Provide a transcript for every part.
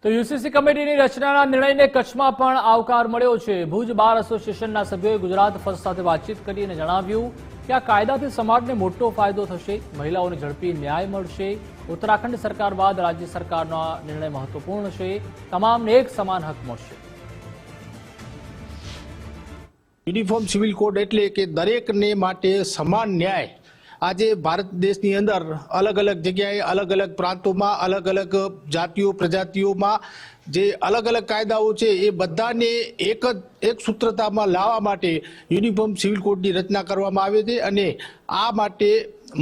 તો યુસીસી કમિટીની રચનાના નિર્ણયને કચ્છમાં પણ આવકાર મળ્યો છે। ભુજ બાર એસોસિએશનના સભ્યોએ ગુજરાત ફર્સ્ટ સાથે વાતચીત કરી અને જણાવ્યું કે આ કાયદાથી સમાજને મોટો ફાયદો થશે, મહિલાઓને ઝડપી ન્યાય મળશે। ઉત્તરાખંડ સરકાર બાદ રાજ્ય સરકારનો આ નિર્ણય મહત્વપૂર્ણ છે, તમામને એક સમાન હક મળશે। યુનિફોર્મ સિવિલ કોડ એટલે કે દરેકને માટે સમાન ન્યાય। આજે ભારત દેશની અંદર અલગ અલગ જગ્યાએ અલગ અલગ પ્રાંતોમાં અલગ અલગ જાતિઓ પ્રજાતિઓમાં જે અલગ અલગ કાયદાઓ છે એ બધાને એક સૂત્રતામાં લાવવા માટે યુનિફોર્મ સિવિલ કોડની રચના કરવામાં આવે છે અને આ માટે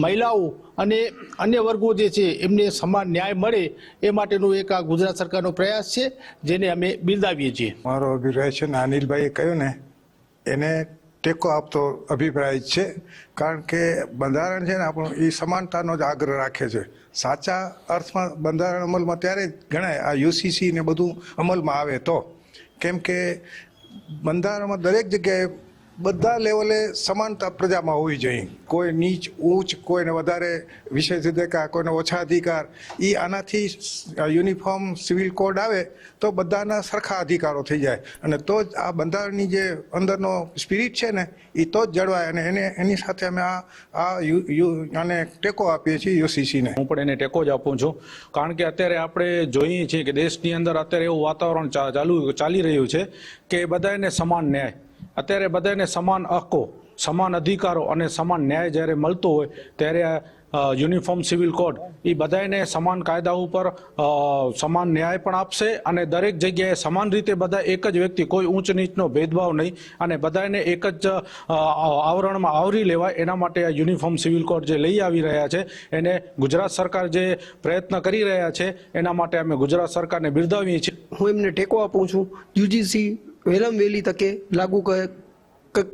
મહિલાઓ અને અન્ય વર્ગો જે છે એમને સમાન ન્યાય મળે એ માટેનો એક આ ગુજરાત સરકારનો પ્રયાસ છે, જેને અમે બિરદાવીએ છીએ। મારો અભિપ્રાય છે ને અનિલભાઈએ કહ્યું ને એને ટેકો આપતો અભિપ્રાય છે, કારણ કે બંધારણ છે ને આપણું એ સમાનતાનો જ આગ્રહ રાખે છે। સાચા અર્થમાં બંધારણ અમલમાં ત્યારે ગણાય આ યુસીસી ને બધું અમલમાં આવે તો, કેમ કે બંધારણમાં દરેક જગ્યાએ બધા લેવલે સમાનતા પ્રજામાં હોવી જોઈએ। કોઈ નીચ ઊંચ, કોઈને વધારે વિશેષ અધિકાર, કોઈને ઓછા અધિકાર, એ આનાથી યુનિફોર્મ સિવિલ કોડ આવે તો બધાના સરખા અધિકારો થઈ જાય અને તો જ આ બંધારણની જે અંદરનો સ્પિરિટ છે ને એ તો જ જળવાય અને એની સાથે અમે આને ટેકો આપીએ છીએ યુસીસીને। હું પણ એને ટેકો જ આપું છું, કારણ કે અત્યારે આપણે જોઈએ છીએ કે દેશની અંદર અત્યારે એવું વાતાવરણ ચાલી રહ્યું છે કે બધાને સમાન ન્યાય, અત્યારે બધાને સમાન હકો, સમાન અધિકારો અને સમાન ન્યાય જ્યારે મળતો હોય ત્યારે યુનિફોર્મ સિવિલ કોડ એ બધાને સમાન કાયદા ઉપર સમાન ન્યાય પણ આપશે અને દરેક જગ્યાએ સમાન રીતે બધા એક જ વ્યક્તિ, કોઈ ઊંચ નીચનો ભેદભાવ નહીં અને બધાને એક જ આવરણમાં આવરી લેવાય, એના માટે આ યુનિફોર્મ સિવિલ કોડ જે લઈ આવી રહ્યા છે એને ગુજરાત સરકાર જે પ્રયત્ન કરી રહ્યા છે એના માટે અમે ગુજરાત સરકારને બિરદાવીએ છીએ। હું એમને ટેકો આપું છું। યુજીસી વહેલામાં વહેલી તકે લાગુ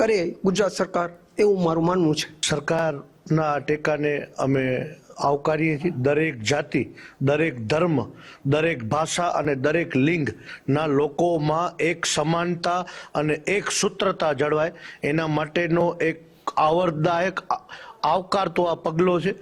કરે ગુજરાત સરકાર, એવું મારું માનવું છે। સરકારના ટેકાને અમે આવકારીએ છીએ। દરેક જાતિ, દરેક ધર્મ, દરેક ભાષા અને દરેક લિંગના લોકોમાં એક સમાનતા અને એક સૂત્રતા જળવાય એના માટેનો એક આવરદાયક આવકારતો આ પગલો છે।